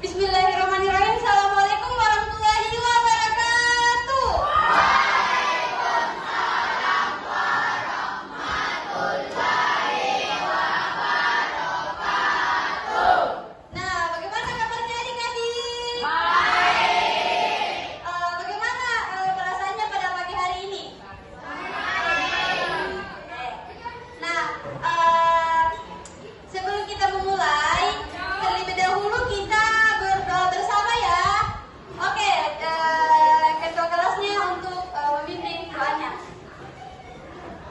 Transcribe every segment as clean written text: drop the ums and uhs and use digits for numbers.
Bismillahirrahmanirrahim. Assalamualaikum warahmatullahi wabarakatuh. Waalaikumsalam warahmatullahi wabarakatuh. Nah, bagaimana kabarnya adik-adik? Baik. Bagaimana perasaannya pada pagi hari ini? Baik. Nah, sebelum kita memulai, terlebih dahulu kita berdoa bersama ya. Oke, ketua kelasnya untuk membimbing doanya.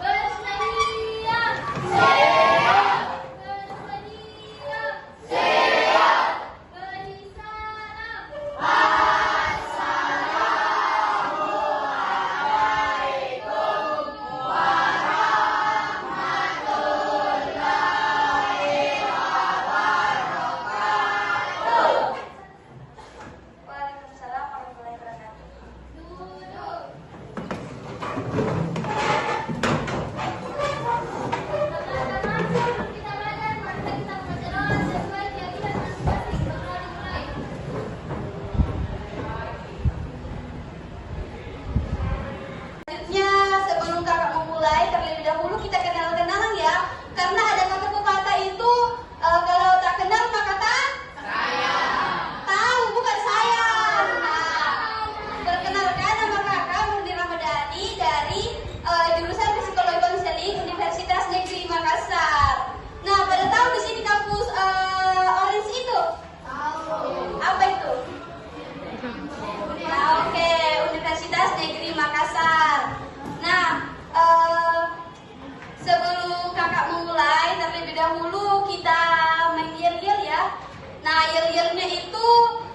Bersedia. Siap. Bersedia. Siap. Beri salam. Assalamualaikum warahmatullahi wabarakatuh. Waalaikumsalam warahmatullahi wabarakatuh. Duduk. Teman-teman, sebelum kita belajar, mari kita membaca doa sesuai keyakinan masing-masing. Dimulai. Selanjutnya, sebelum kakak memulai, terlebih dahulu kita kenal-kenalan ya. Karena ada kata pepatah itu, kalau tak kenal maka tak tahu, bukan saya. Nah, perkenalkan, nama kakak Murni Ramadhani dari jurusan Psikologi Konseling Universitas Negeri Makassar. Nah, pada tahu di sini kampus Orange itu? Tahu. Apa itu? Nah, oke, Universitas Negeri Makassar. Nah, sebelum kakak memulai, terlebih dahulu kita main yel-yel ya. Nah, yel-yelnya itu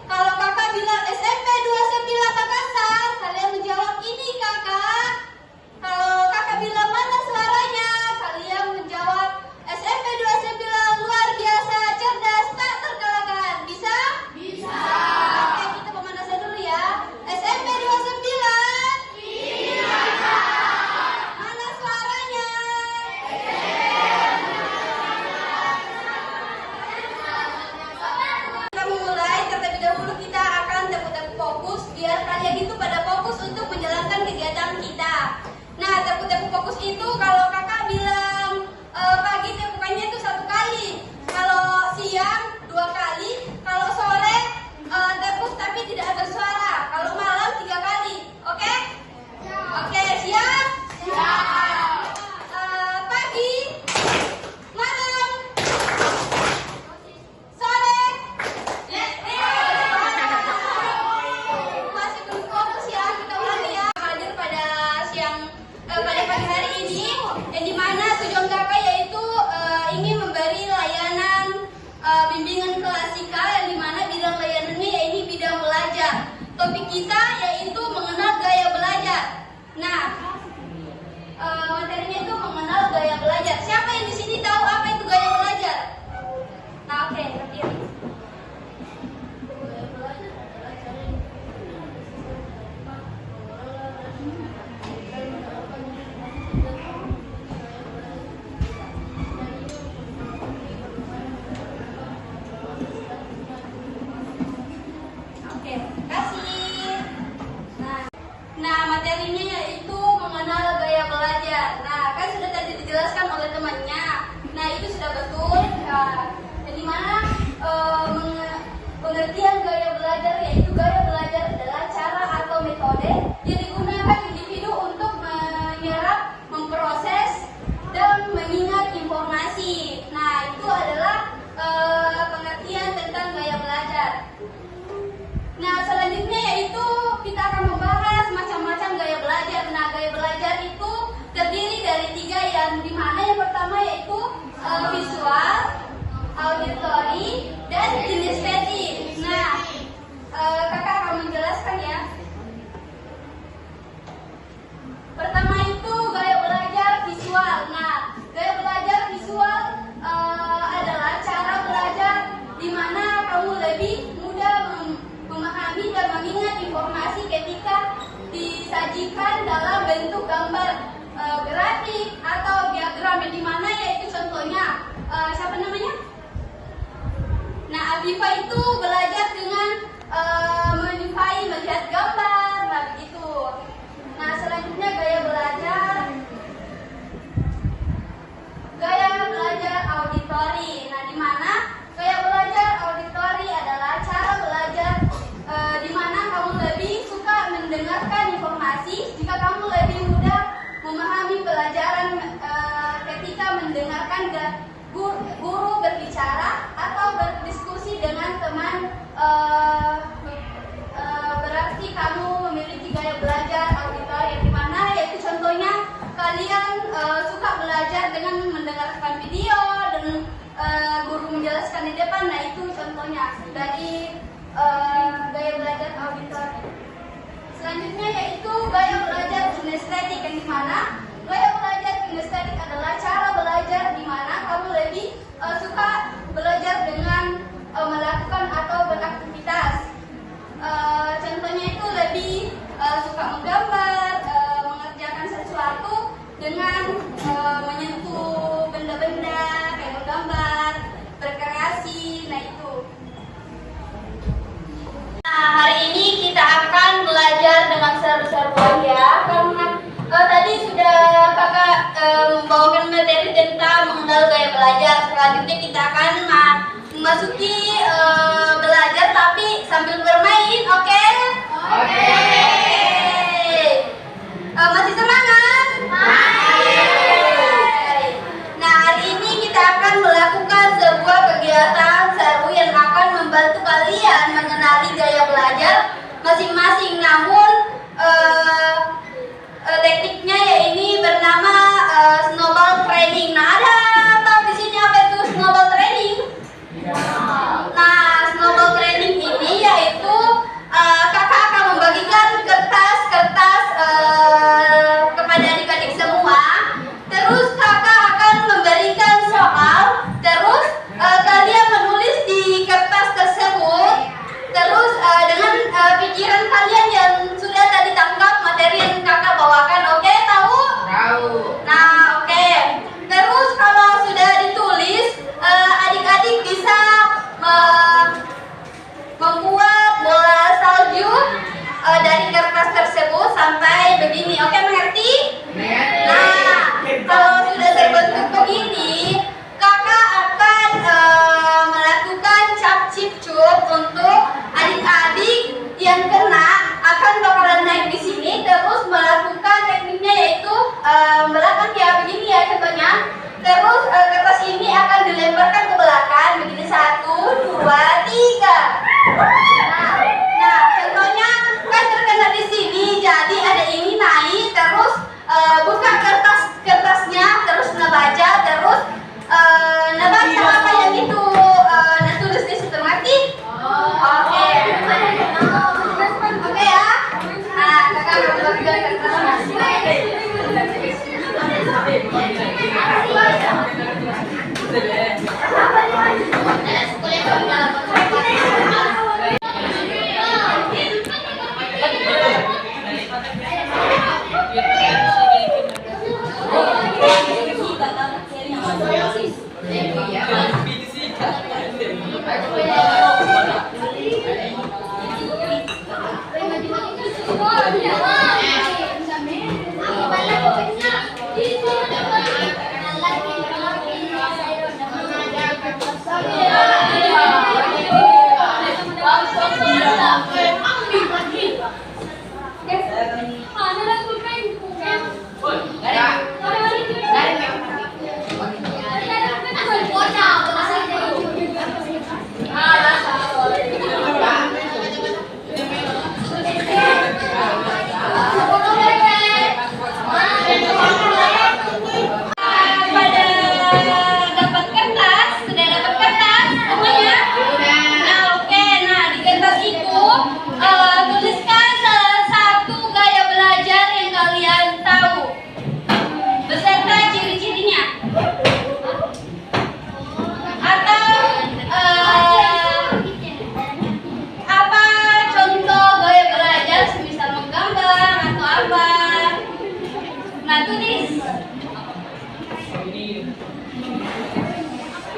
kalau kakak bilang SMP 29 Makassar, kalian menjawab ini kakak. Kalau kakak bilang mana suaranya, kalian menjawab SMP 29 luar biasa, cerdas, tak terkalahkan. Bisa? Bisa. Oke, kita pemanasan dulu ya. SMP 29. Bisa. Mana suaranya? Kita memulai, terlebih dahulu kita akan tepuk-tepuk fokus biar kalian itu pada fokus untuk menjalankan kegiatan kita. Nah, tepuk-tepuk fokus itu kalau kakak bilang pagi tepukannya itu 1 kali, kalau siang 2 kali, kalau sore tepuk tapi tidak bersuara, kalau malam 3 kali. Oke? Oke, siap? Siap. Pagi, malam, sore. Masih belum fokus ya, kita ulangi ya. Hadir pada pada pagi hari ini, yang dimana tujuan kakak yaitu ingin memberi layanan bimbingan klasika, yang dimana bidang layanannya yaitu bidang belajar. Topik kita yaitu mengenal gaya belajar. Nah, materinya itu mengenal gaya belajar. Siapa yang di sini tahu apa itu gaya belajar? Nah, oke, berdiri. Gaya belajar adalah cara yang Oke, kasih. Nah, materinya yaitu mengenal gaya belajar. Nah, kan sudah tadi dijelaskan oleh temannya. Nah, itu sudah betul. Nah, di mana pengertian gaya belajar yaitu gaya belajar adalah cara atau metode yang digunakan individu untuk menyerap, memproses, dan mengingat informasi. Nah, itu adalah pengertian tentang gaya belajar. Nah, selanjutnya yaitu kita akan membahas macam-macam gaya belajar. Nah, gaya belajar itu terdiri dari 3, yang dimana yang pertama yaitu visual, auditory, dan kinestetik. Nah, kakak akan menjelaskan ya. Pertama itu gaya belajar visual. Nah, gaya belajar visual adalah cara belajar di mana kamu lebih mudah memahami dan mengingat informasi ketika disajikan dalam bentuk gambar grafik atau diagram, di mana yaitu contohnya siapa namanya? Nah, Afifa itu belajar dengan Selanjutnya yaitu gaya belajar kinestetik, yang dimana gaya belajar kinestetik adalah cara belajar di mana kamu lebih suka belajar dengan melakukan atau beraktivitas. Contohnya itu lebih suka menggambar, mengerjakan sesuatu dengan menyentuh benda-benda, kayak menggambar, berkreasi, nah itu. Nah, hari ini kita akan belajar dengan seru-seruan ya, karena tadi sudah kakak membawakan materi tentang mengenal gaya belajar. Selanjutnya kita akan memasuki belajar tapi sambil bermain, oke? Oke. Masih semangat? Nah, hari ini kita akan melakukan sebuah kegiatan seru yang akan membantu kalian mengenali gaya belajar masing-masing. Namun tekniknya yaitu bernama snowball training. Nah, ada tahu di sini apa itu snowball training? Nah, snowball training ini yaitu kakak akan membagikan kertas-kertas kepada adik-adik semua. Terus kakak akan memberikan soal. Terus kalian menulis di kertas tersebut. Terus dengan pikiran kalian yang sudah tadi tangkap materi yang kakak bawakan, oke? Tahu? Tahu. Nah, oke. Terus kalau sudah ditulis, adik-adik bisa membuat bola salju dari kertas tersebut sampai begini, oke? Mengerti? Nah, kalau sudah terbentuk begini, kakak akan melakukan cap cip cup untuk adik-adik yang kena akan bakalan naik di sini, terus melakukan tekniknya yaitu belakang ya, begini ya contohnya. Terus kertas ini akan dilemparkan ke belakang begini, 1, 2, 3. Nah, contohnya kan terkena di sini, jadi ada ini naik, terus buka kertasnya, terus ngebaca, terus ngebaca apa yang itu tulis di situ, ngerti? Oke. Oke ya. Nah, kakak akan membagikan kertasnya.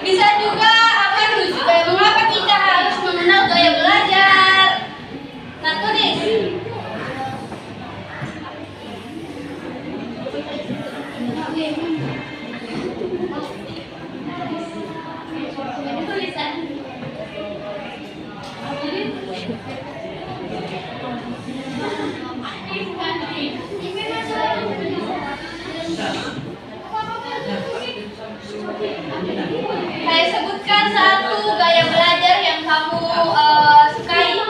Bisa juga akan juga mengapa kita harus mengenal gaya belajar. Nah, tulis. Tulisan. Saya sebutkan satu gaya belajar yang kamu sukai.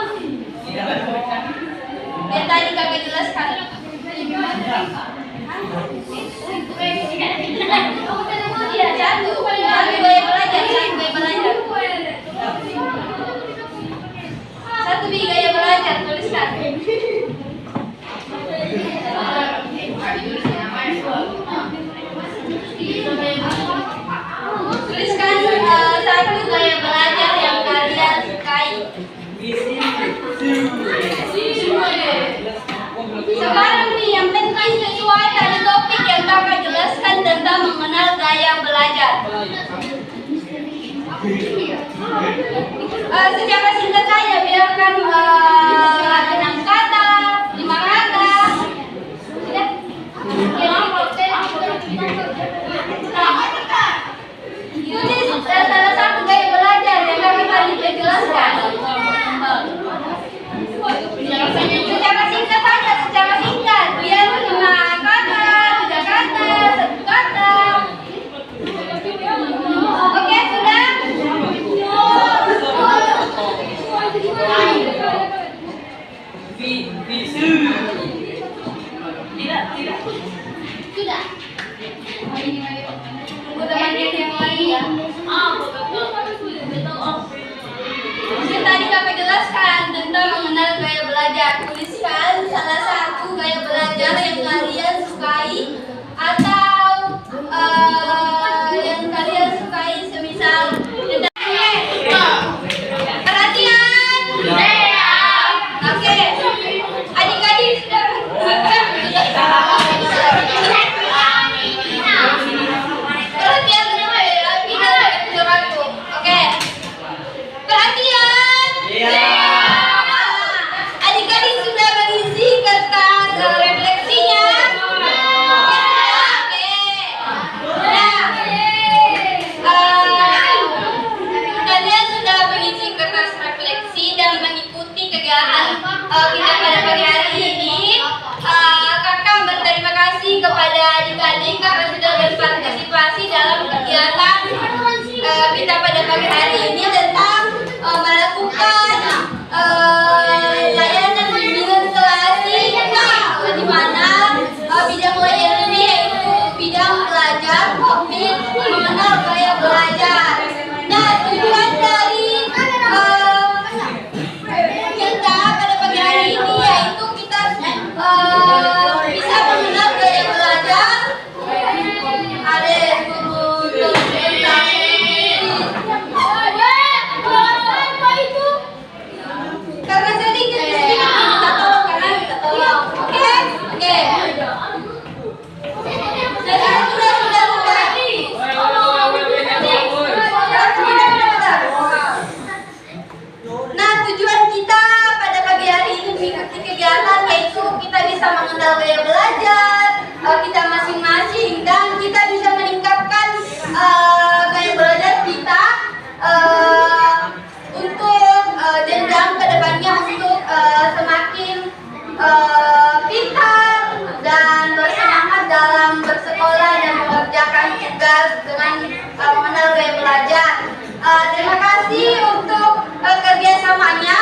Yang tadi kakak jelaskan. Iya, satu gaya belajar, Satu gaya belajar, tuliskan. Sekarang nih yang penting sesuai dari topik yang kakak jelaskan tentang mengenal gaya belajar. Secara singkat saja biarkan 6 kata, 5 kata. Sudah? Itu salah satu gaya belajar yang kami tadi jelaskan. Secara singkat saja, secara singkat. Biar 5 kata, 3 kata, 1 kata. Oke, sudah? Sudah. Teman yang lain ya. Mungkin tadi kakak jelaskan tentang mengenal gaya belajar. Tuliskan salah satu gaya belajar yang kalian sukai atau yang kalian sukai, semisal perhatian. Oke, adik-adik sudah perhatian semua ya, tidak aku. Oke, perhatian. Adik-adik sudah mengisi kertas refleksinya. Oke. Nah, kalian sudah mengisi kertas refleksi dan mengikuti kegiatan kita pada pagi hari ini. Kakak berterima kasih kepada adik-adik karena sudah berpartisipasi dalam kegiatan kita pada pagi hari ini tentang melakukan layanan bimbingan kelasi, di mana bidang layanan ini yaitu bidang belajar topik mengenal gaya belajar. Nah, tujuan dari kita pada pagi hari ini yaitu kita bisa mengenal gaya belajar. Ada guru karena sedikit kita tolong, karena kita tolong. Oke. Nah, tujuan kita pada pagi hari ini mengikuti kegiatan yaitu kita bisa mengenal gaya belajar kita masing-masing dan kita bisa meningkatkan gaya belajar kita untuk jenjang kedepannya untuk semakin pintar dan bersemangat dalam bersekolah dan mengerjakan tugas dengan mengenal gaya belajar. Terima kasih untuk kerjasamanya.